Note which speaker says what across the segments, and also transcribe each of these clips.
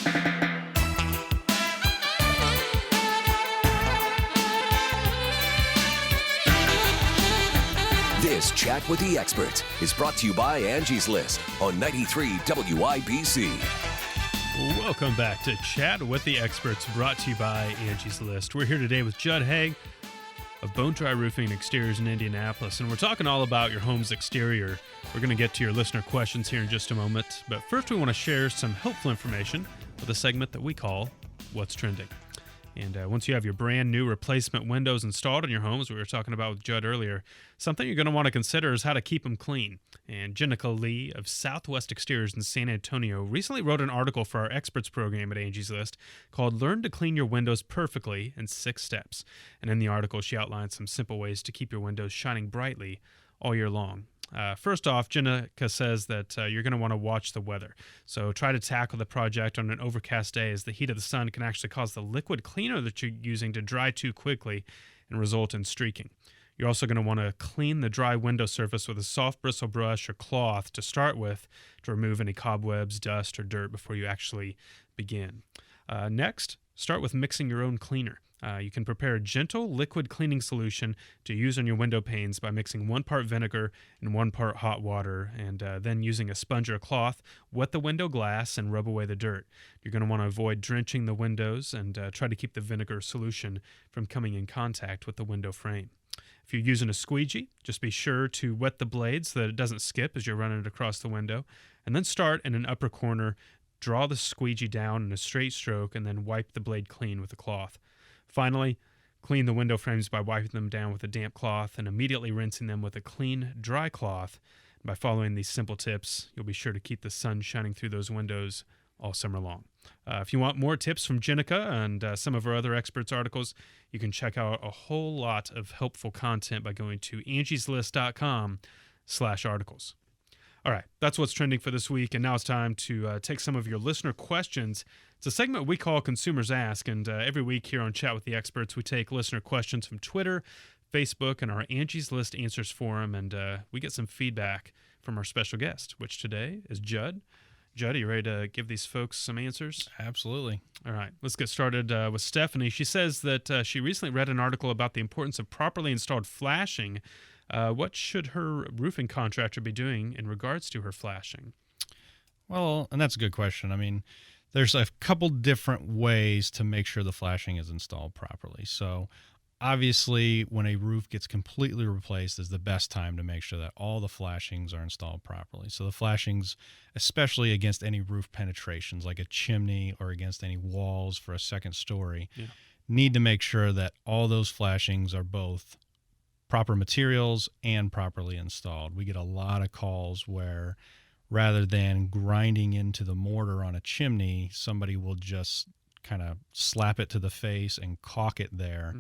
Speaker 1: This Chat with the Experts is brought to you by Angie's List on 93 WIBC.
Speaker 2: Welcome back to Chat with the Experts, brought to you by Angie's List. We're here today with Judd Haig of Bone Dry Roofing and Exteriors in Indianapolis, and we're talking all about your home's exterior. We're going to get to your listener questions here in just a moment, but first we want to share some helpful information with a segment that we call What's Trending. And once you have your brand new replacement windows installed in your home, as we were talking about with Judd earlier, something you're going to want to consider is how to keep them clean. And Jenica Lee of Southwest Exteriors in San Antonio recently wrote an article for our experts program at Angie's List called Learn to Clean Your Windows Perfectly in 6 Steps. And in the article, she outlines some simple ways to keep your windows shining brightly all year long. First off, Jenica says that you're going to want to watch the weather. So try to tackle the project on an overcast day, as the heat of the sun can actually cause the liquid cleaner that you're using to dry too quickly and result in streaking. You're also going to want to clean the dry window surface with a soft bristle brush or cloth to start with to remove any cobwebs, dust, or dirt before you actually begin. Next, start with mixing your own cleaner. You can prepare a gentle liquid cleaning solution to use on your window panes by mixing 1 part vinegar and 1 part hot water, and then using a sponge or a cloth, wet the window glass and rub away the dirt. You're going to want to avoid drenching the windows and try to keep the vinegar solution from coming in contact with the window frame. If you're using a squeegee, just be sure to wet the blade so that it doesn't skip as you're running it across the window, and then start in an upper corner, draw the squeegee down in a straight stroke, and then wipe the blade clean with a cloth. Finally, clean the window frames by wiping them down with a damp cloth and immediately rinsing them with a clean, dry cloth. By following these simple tips, you'll be sure to keep the sun shining through those windows all summer long. If you want more tips from Jenica and some of our other experts' articles, you can check out a whole lot of helpful content by going to angieslist.com/articles. All right, that's what's trending for this week, and now it's time to take some of your listener questions. It's a segment we call Consumers Ask, and every week here on Chat with the Experts, we take listener questions from Twitter, Facebook, and our Angie's List Answers forum, and we get some feedback from our special guest, which today is Judd. Judd, are you ready to give these folks some answers?
Speaker 3: Absolutely.
Speaker 2: All right, let's get started with Stephanie. She says that she recently read an article about the importance of properly installed flashing. What should her roofing contractor be doing in regards to her flashing?
Speaker 3: Well, and that's a good question. I mean, there's a couple different ways to make sure the flashing is installed properly. So obviously, when a roof gets completely replaced is the best time to make sure that all the flashings are installed properly. So the flashings, especially against any roof penetrations like a chimney or against any walls for a second story, need to make sure that all those flashings are both proper materials and properly installed. We get a lot of calls where rather than grinding into the mortar on a chimney, somebody will just kind of slap it to the face and caulk it there.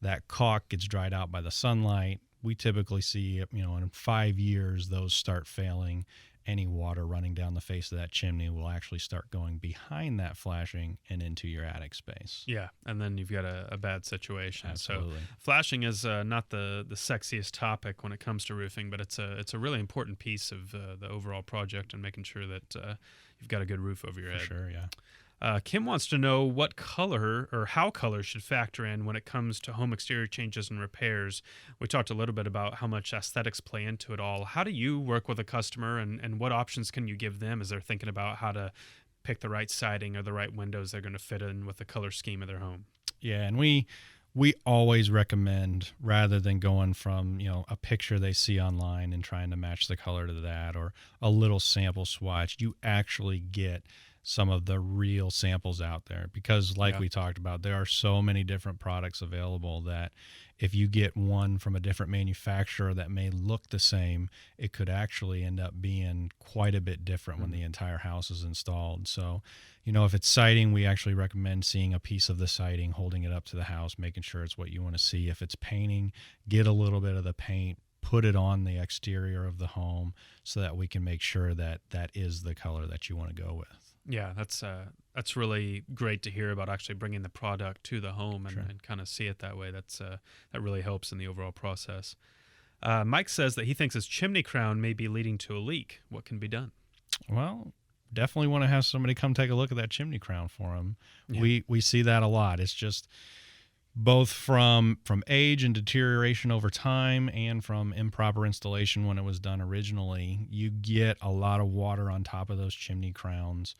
Speaker 3: That caulk gets dried out by the sunlight. We typically see, in 5 years, those start failing. Any water running down the face of that chimney will actually start going behind that flashing and into your attic space.
Speaker 2: Yeah, and then you've got a bad situation.
Speaker 3: Absolutely.
Speaker 2: So flashing is not the sexiest topic when it comes to roofing, but it's a really important piece of the overall project and making sure that you've got a good roof over your head.
Speaker 3: For sure, yeah.
Speaker 2: Kim wants to know what color or how color should factor in when it comes to home exterior changes and repairs. We talked a little bit about how much aesthetics play into it all. How do you work with a customer, and what options can you give them as they're thinking about how to pick the right siding or the right windows they're going to fit in with the color scheme of their home?
Speaker 3: Yeah, and we always recommend, rather than going from a picture they see online and trying to match the color to that or a little sample swatch, you actually get some of the real samples out there, because we talked about, there are so many different products available that if you get one from a different manufacturer that may look the same, it could actually end up being quite a bit different when the entire house is installed. So, if it's siding, we actually recommend seeing a piece of the siding, holding it up to the house, making sure it's what you want to see. If it's painting, get a little bit of the paint, put it on the exterior of the home so that we can make sure that that is the color that you want to go with.
Speaker 2: Yeah, that's really great to hear about actually bringing the product to the home and kind of see it that way. That really helps in the overall process. Mike says that he thinks his chimney crown may be leading to a leak. What can be done?
Speaker 3: Well, definitely want to have somebody come take a look at that chimney crown for them.
Speaker 2: Yeah.
Speaker 3: We see that a lot. It's just both from age and deterioration over time and from improper installation when it was done originally. You get a lot of water on top of those chimney crowns.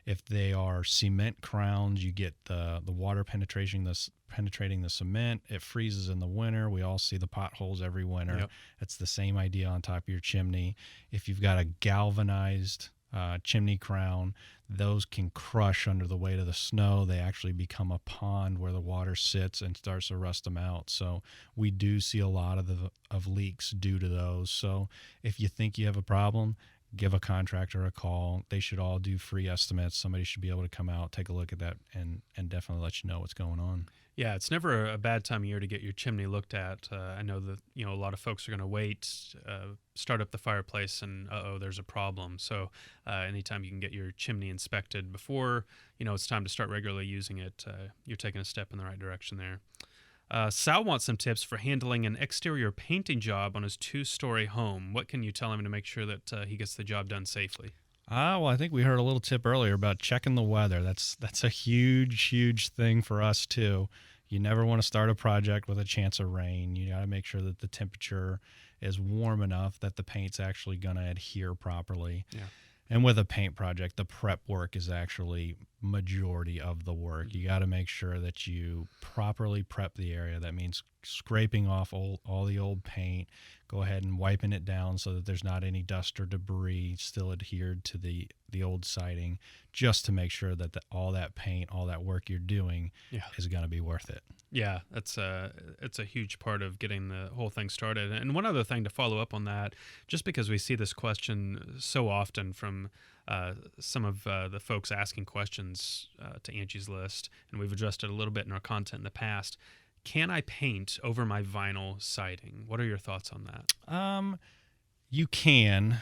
Speaker 3: If they are cement crowns, you get the water penetrating the cement. It freezes in the winter. We all see the potholes every winter.
Speaker 2: Yep.
Speaker 3: It's the same idea on top of your chimney. If you've got a galvanized chimney crown, those can crush under the weight of the snow. They actually become a pond where the water sits and starts to rust them out. So we do see a lot of leaks due to those. So if you think you have a problem, give a contractor a call. They should all do free estimates. Somebody should be able to come out, take a look at that, and definitely let you know what's going on.
Speaker 2: Yeah, it's never a bad time of year to get your chimney looked at. I know that a lot of folks are going to wait, start up the fireplace, and there's a problem. So anytime you can get your chimney inspected before it's time to start regularly using it, you're taking a step in the right direction there. Sal wants some tips for handling an exterior painting job on his 2-story home. What can you tell him to make sure that he gets the job done safely?
Speaker 3: Well, I think we heard a little tip earlier about checking the weather. That's a huge thing for us too. You never want to start a project with a chance of rain. You got to make sure that the temperature is warm enough that the paint's actually going to adhere properly.
Speaker 2: Yeah.
Speaker 3: And with a paint project, the prep work is actually majority of the work. You got to make sure that you properly prep the area. That means scraping off all the old paint, go ahead and wiping it down so that there's not any dust or debris still adhered to the old siding, just to make sure that all that paint, all that work you're doing is going to be worth it.
Speaker 2: Yeah, it's a huge part of getting the whole thing started. And one other thing to follow up on that, just because we see this question so often from some of the folks asking questions to Angie's List, and we've addressed it a little bit in our content in the past. Can I paint over my vinyl siding? What are your thoughts on that?
Speaker 3: You can.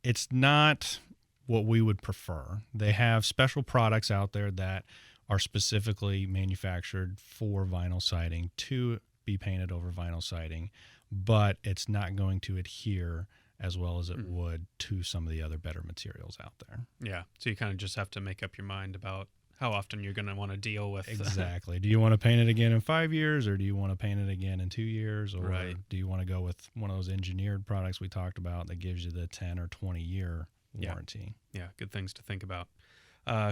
Speaker 3: It's not what we would prefer. They have special products out there that are specifically manufactured for vinyl siding to be painted over vinyl siding, but it's not going to adhere as well as it would to some of the other better materials out there.
Speaker 2: Yeah, so you kind of just have to make up your mind about how often you're going to want to deal with.
Speaker 3: Exactly. Do you want to paint it again in 5 years, or do you want to paint it again in 2 years, or do you want to go with one of those engineered products we talked about that gives you the 10 or 20 year warranty?
Speaker 2: Yeah, good things to think about.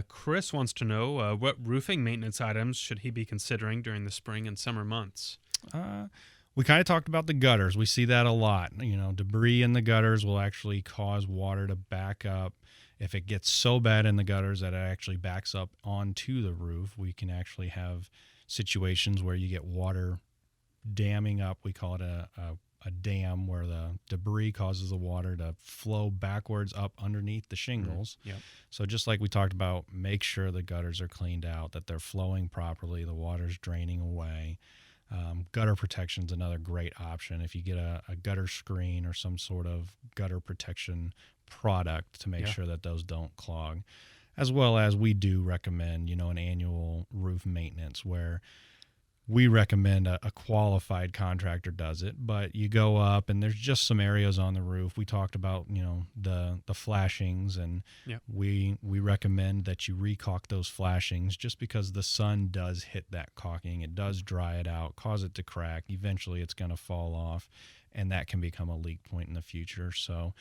Speaker 2: Chris wants to know what roofing maintenance items should he be considering during the spring and summer months?
Speaker 3: We kind of talked about the gutters. We see that a lot. Debris in the gutters will actually cause water to back up. If it gets so bad in the gutters that it actually backs up onto the roof, we can actually have situations where you get water damming up. We call it a dam, where the debris causes the water to flow backwards up underneath the shingles.
Speaker 2: Yep.
Speaker 3: So just like we talked about, make sure the gutters are cleaned out, that they're flowing properly, the water's draining away. Gutter protection is another great option. If you get a gutter screen or some sort of gutter protection product to make sure that those don't clog, as well as we do recommend, an annual roof maintenance where we recommend a qualified contractor does it, but you go up and there's just some areas on the roof. We talked about, the flashings, and we recommend that you recaulk those flashings, just because the sun does hit that caulking. It does dry it out, cause it to crack. Eventually it's going to fall off, and that can become a leak point in the future. So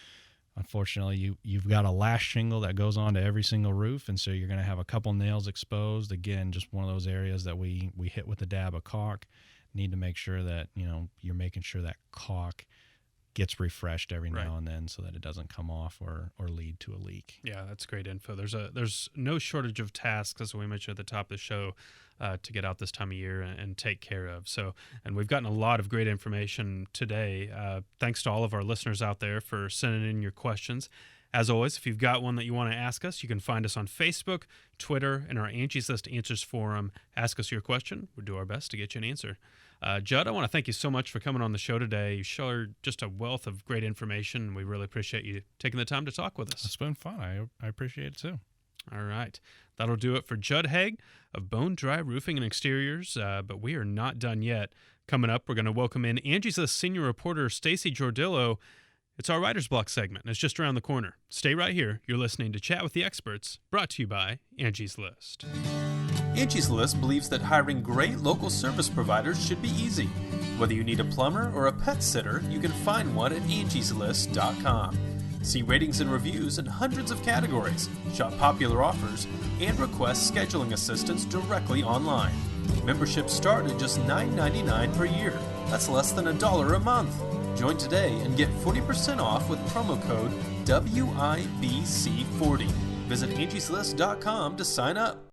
Speaker 3: unfortunately, you've got a lash shingle that goes onto every single roof, and so you're going to have a couple nails exposed. Again, just one of those areas that we hit with a dab of caulk. Need to make sure that you're making sure that caulk gets refreshed every now and then, so that it doesn't come off or lead to a leak.
Speaker 2: Yeah, that's great info. There's no shortage of tasks, as we mentioned at the top of the show, to get out this time of year and take care of. So, and we've gotten a lot of great information today. Thanks to all of our listeners out there for sending in your questions. As always, if you've got one that you want to ask us, you can find us on Facebook, Twitter, and our Angie's List Answers forum. Ask us your question. We'll do our best to get you an answer. Judd, I want to thank you so much for coming on the show today. You shared just a wealth of great information. We really appreciate you taking the time to talk with us.
Speaker 3: It's been fun. I appreciate it too.
Speaker 2: All right. That'll do it for Judd Haig of Bone Dry Roofing and Exteriors, but we are not done yet. Coming up, we're going to welcome in Angie's List senior reporter Stacy Jordillo. It's our Writer's Block segment, and it's just around the corner. Stay right here. You're listening to Chat with the Experts, brought to you by Angie's List.
Speaker 4: Angie's List believes that hiring great local service providers should be easy. Whether you need a plumber or a pet sitter, you can find one at angieslist.com. See ratings and reviews in hundreds of categories, shop popular offers, and request scheduling assistance directly online. Memberships start at just $9.99 per year. That's less than $1 a month. Join today and get 40% off with promo code WIBC40. Visit angieslist.com to sign up.